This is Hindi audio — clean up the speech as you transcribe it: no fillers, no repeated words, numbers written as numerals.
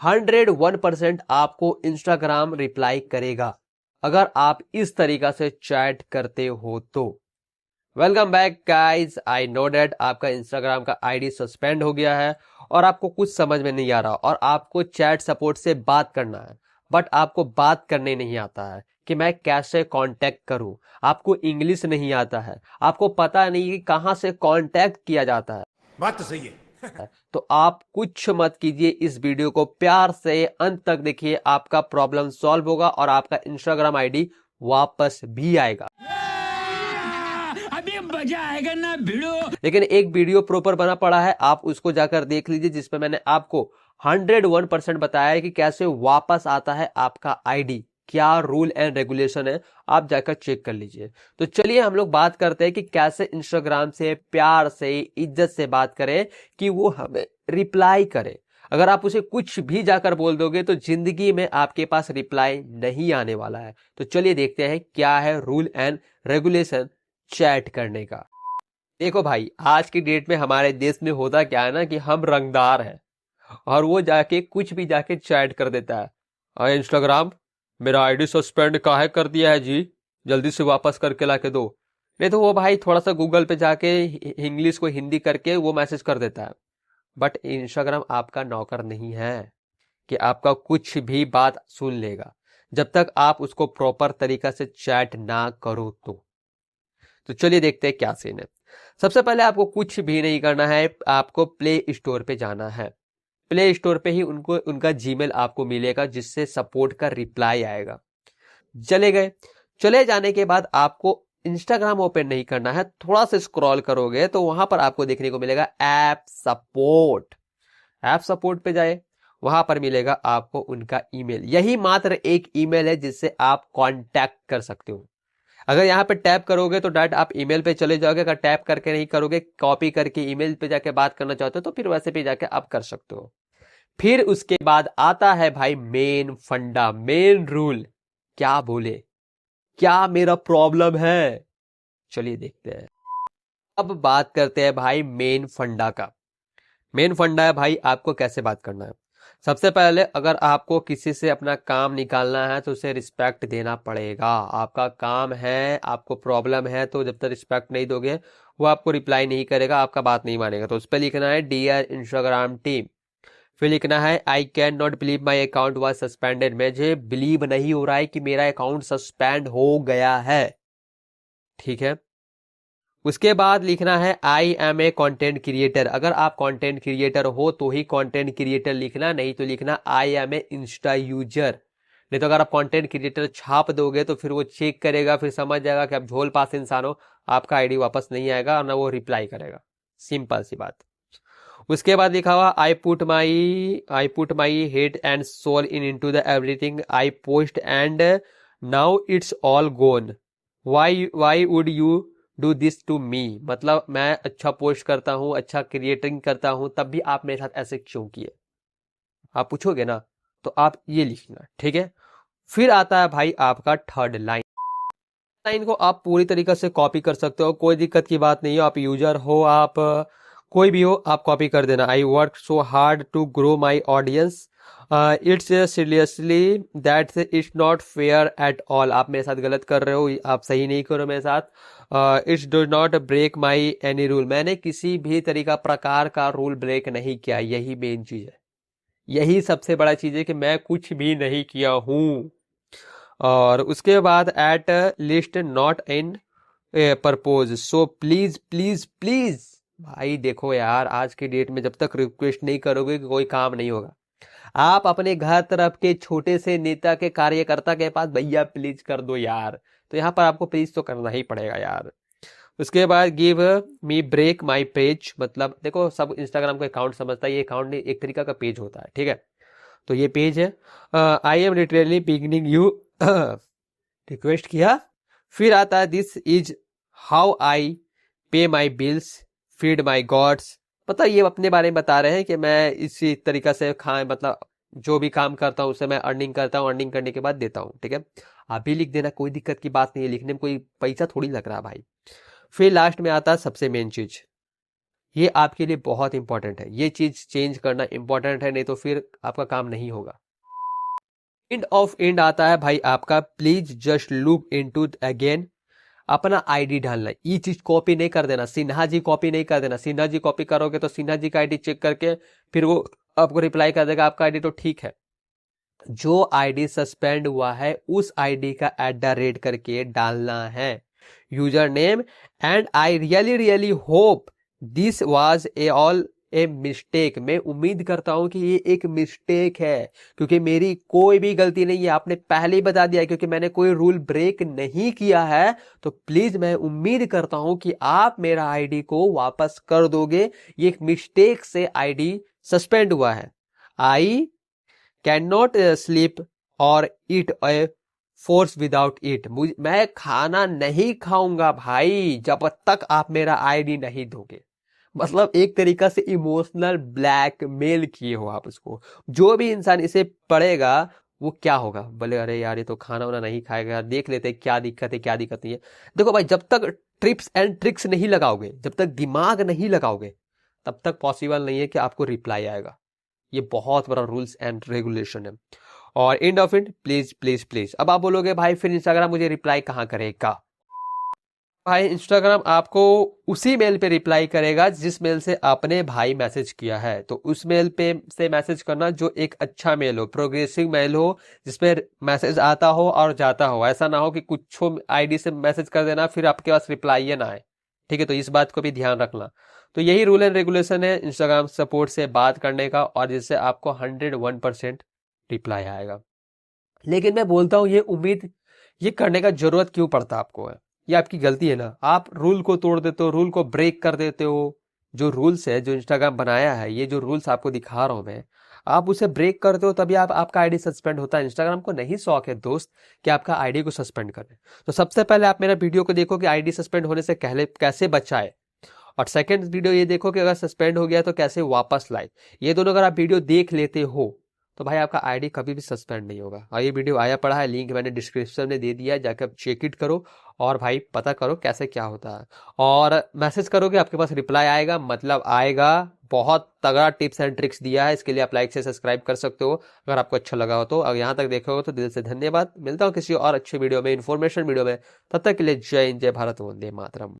101% आपको इंस्टाग्राम रिप्लाई करेगा अगर आप इस तरीका से चैट करते हो तो। Welcome back guys, I know that आपका इंस्टाग्राम का आईडी सस्पेंड हो गया है और आपको कुछ समझ में नहीं आ रहा और आपको चैट सपोर्ट से बात करना है, बट आपको बात करने नहीं आता है कि मैं कैसे कांटेक्ट करूं। आपको इंग्लिश नहीं आता है, आपको पता नहीं कि कहां से कांटेक्ट किया जाता है। बात तो सही है। तो आप कुछ मत कीजिए, इस वीडियो को प्यार से अंत तक देखिए, आपका प्रॉब्लम सॉल्व होगा और आपका इंस्टाग्राम आईडी वापस भी आएगा। अभी मजा आएगा ना भिड़ो। लेकिन एक वीडियो प्रॉपर बना पड़ा है, आप उसको जाकर देख लीजिए, जिसमें मैंने आपको 101% बताया है कि कैसे वापस आता है आपका आईडी, क्या रूल एंड रेगुलेशन है, आप जाकर चेक कर लीजिए। तो चलिए हम लोग बात करते हैं कि कैसे इंस्टाग्राम से प्यार से इज्जत से बात करें कि वो हमें रिप्लाई करे। अगर आप उसे कुछ भी जाकर बोल दोगे तो जिंदगी में आपके पास रिप्लाई नहीं आने वाला है। तो चलिए देखते हैं क्या है रूल एंड रेगुलेशन चैट करने का। देखो भाई, आज की डेट में हमारे देश में होता क्या है ना कि हम रंगदार हैं और वो जाके कुछ भी जाके चैट कर देता है। अरे इंस्टाग्राम, मेरा आईडी सस्पेंड काहे कर दिया है जी, जल्दी से वापस करके ला के दो। नहीं तो वो भाई थोड़ा सा गूगल पे जाके इंग्लिश को हिंदी करके वो मैसेज कर देता है। बट इंस्टाग्राम आपका नौकर नहीं है कि आपका कुछ भी बात सुन लेगा जब तक आप उसको प्रॉपर तरीका से चैट ना करो तो चलिए देखते हैं क्या सीन है। सबसे पहले आपको कुछ भी नहीं करना है, आपको प्ले स्टोर पे जाना है। प्ले स्टोर पे ही उनको उनका जीमेल आपको मिलेगा जिससे सपोर्ट का रिप्लाई आएगा। चले गए, चले जाने के बाद आपको इंस्टाग्राम ओपन नहीं करना है, थोड़ा सा स्क्रॉल करोगे तो वहां पर आपको देखने को मिलेगा ऐप सपोर्ट। ऐप सपोर्ट पे जाए, वहां पर मिलेगा आपको उनका ईमेल। यही मात्र एक ईमेल है जिससे आप कांटेक्ट कर सकते हो। अगर यहाँ पे टैप करोगे तो डायरेक्ट आप ईमेल पे चले जाओगे। अगर टैप करके नहीं करोगे, कॉपी करके ईमेल पे जाके बात करना चाहते हो तो फिर वैसे भी जाके आप कर सकते हो। फिर उसके बाद आता है भाई मेन फंडा, मेन रूल। क्या बोले, क्या मेरा प्रॉब्लम है, चलिए देखते हैं। अब बात करते हैं भाई मेन फंडा का। मेन फंडा है भाई आपको कैसे बात करना है। सबसे पहले अगर आपको किसी से अपना काम निकालना है तो उसे रिस्पेक्ट देना पड़ेगा। आपका काम है, आपको प्रॉब्लम है, तो जब तक रिस्पेक्ट नहीं दोगे वो आपको रिप्लाई नहीं करेगा, आपका बात नहीं मानेगा। तो उस पर लिखना है डियर इंस्टाग्राम टीम, फिर लिखना है I can not believe my account was suspended. मुझे बिलीव नहीं हो रहा है कि मेरा अकाउंट सस्पेंड हो गया है, ठीक है। उसके बाद लिखना है I am a content creator. अगर आप कंटेंट क्रिएटर हो तो ही कंटेंट क्रिएटर लिखना, नहीं तो लिखना I am a Insta user. नहीं तो अगर आप कंटेंट क्रिएटर छाप दोगे तो फिर वो चेक करेगा, फिर समझ जाएगा कि आप झोल पास इंसान हो, आपका आईडी वापस नहीं आएगा और ना वो रिप्लाई करेगा। सिंपल सी बात। उसके बाद लिखा हुआ I put my head and soul into the everything I post and now it's all gone, why would you do this to me. मतलब मैं अच्छा पोस्ट करता हूं, अच्छा क्रिएटिंग करता हूं, तब भी आप मेरे साथ ऐसे क्यों किए, आप पूछोगे ना, तो आप ये लिखना, ठीक है। फिर आता है भाई आपका थर्ड लाइन। लाइन को आप पूरी तरीके से कॉपी कर सकते हो, कोई दिक्कत की बात नहीं है। आप यूजर हो, आप कोई भी हो, आप कॉपी कर देना। I work so hard to grow my audience, it's seriously that it's not fair at all. आप मेरे साथ गलत कर रहे हो, आप सही नहीं करो मेरे साथ। It's do not break my any rule. मैंने किसी भी तरीका प्रकार का रूल ब्रेक नहीं किया, यही मेन चीज है, यही सबसे बड़ा चीज है कि मैं कुछ भी नहीं किया हूं। और उसके बाद at least not in purpose, so please please please. भाई देखो यार, आज की डेट में जब तक रिक्वेस्ट नहीं करोगे कोई काम नहीं होगा। आप अपने घर तरफ के छोटे से नेता के कार्यकर्ता के पास भैया प्लीज कर दो यार, तो यहाँ पर आपको प्लीज तो करना ही पड़ेगा यार। उसके बाद give me break my page. मतलब देखो, सब इंस्टाग्राम का अकाउंट समझता है, ये अकाउंट एक तरीका का पेज होता है, ठीक है। तो ये पेज है, I am literally beginning you request किया। फिर आता है this is how I pay my bills, feed my gods. मतलब ये अपने बारे में बता रहे हैं कि मैं इसी तरीका से मतलब जो भी काम करता हूँ उससे मैं अर्निंग करता हूँ, अर्निंग करने के बाद देता हूँ, ठीक है। आप भी लिख देना, कोई दिक्कत की बात नहीं है, लिखने में कोई पैसा थोड़ी लग रहा है भाई। फिर लास्ट में आता है सबसे मेन चीज, ये आपके लिए बहुत इंपॉर्टेंट है, ये चीज चेंज करना इंपॉर्टेंट है, नहीं तो फिर आपका काम नहीं होगा। एंड ऑफ एंड आता है भाई आपका, please just look into again, अपना आईडी डालना। ये चीज कॉपी नहीं कर देना, सिन्हा जी कॉपी नहीं कर देना। सिन्हा जी कॉपी करोगे तो सिन्हा जी का आईडी चेक करके फिर वो आपको रिप्लाई कर देगा आपका आईडी तो ठीक है। जो आईडी सस्पेंड हुआ है उस आईडी का @ करके डालना है, user name. And I really really hope this was a all a mistake. मैं उम्मीद करता हूं कि ये एक मिस्टेक है, क्योंकि मेरी कोई भी गलती नहीं है, आपने पहले ही बता दिया, क्योंकि मैंने कोई रूल ब्रेक नहीं किया है। तो प्लीज मैं उम्मीद करता हूं कि आप मेरा आईडी को वापस कर दोगे। ये एक मिस्टेक से आईडी सस्पेंड हुआ है। आई कैन नॉट स्लीप और ईट ए फोर्स विदाउट ईट। मैं खाना नहीं खाऊंगा भाई जब तक आप मेरा आईडी नहीं दोगे। मतलब एक तरीका से इमोशनल ब्लैकमेल किए हो आप उसको। जो भी इंसान इसे पढ़ेगा वो क्या होगा, बोले अरे यार ये तो खाना वाना नहीं खाएगा, देख लेते हैं क्या दिक्कत है क्या दिक्कत नहीं है। देखो भाई, जब तक ट्रिप्स एंड ट्रिक्स नहीं लगाओगे, जब तक दिमाग नहीं लगाओगे, तब तक पॉसिबल नहीं है कि आपको रिप्लाई आएगा। ये बहुत बड़ा रूल्स एंड रेगुलेशन है। और end of it, please please please. अब आप बोलोगे भाई फिर इंस्टाग्राम मुझे रिप्लाई कहाँ करेगा? भाई इंस्टाग्राम आपको उसी मेल पे रिप्लाई करेगा जिस मेल से आपने भाई मैसेज किया है। तो उस मेल पे से मैसेज करना जो एक अच्छा मेल हो, प्रोग्रेसिव मेल हो, जिसपे मैसेज आता हो और जाता हो। ऐसा ना हो कि कुछ आईडी से मैसेज कर देना फिर आपके पास रिप्लाई ना आए। ठीक है, तो इस बात को भी ध्यान रखना। तो यही रूल एंड रेगुलेशन है इंस्टाग्राम सपोर्ट से बात करने का, और जिससे आपको 101% रिप्लाई आएगा। लेकिन मैं बोलता हूँ ये करने का जरूरत क्यों पड़ता आपको है? ये आपकी गलती है ना, आप रूल को तोड़ देते हो, रूल को ब्रेक कर देते हो। जो रूल्स है, जो इंस्टाग्राम बनाया है, ये जो रूल्स आपको दिखा रहा हूं मैं, आप उसे ब्रेक करते हो तभी आपका आईडी सस्पेंड होता है। इंस्टाग्राम को नहीं शौक है दोस्त कि आपका आईडी को सस्पेंड करे। तो सबसे पहले आप मेरा वीडियो को देखो कि आईडी सस्पेंड होने से कैसे बचाए, और सेकंड वीडियो ये देखो कि अगर सस्पेंड हो गया तो कैसे वापस लाए। ये दोनों अगर आप वीडियो देख लेते हो तो भाई आपका आईडी कभी भी सस्पेंड नहीं होगा। और ये वीडियो आया पड़ा है, लिंक मैंने डिस्क्रिप्शन में दे दिया है, जाकर आप चेक इट करो और भाई पता करो कैसे क्या होता है। और मैसेज करोगे आपके पास रिप्लाई आएगा, मतलब आएगा। बहुत तगड़ा टिप्स एंड ट्रिक्स दिया है, इसके लिए आप लाइक से सब्सक्राइब कर सकते हो अगर आपको अच्छा लगा हो तो। अगर यहाँ तक देखो हो तो दिल से धन्यवाद। मिलता हूँ किसी और अच्छे वीडियो में, इन्फॉर्मेशन वीडियो में। तब तक के लिए जय हिंद, जय भारत, वंदे मातरम।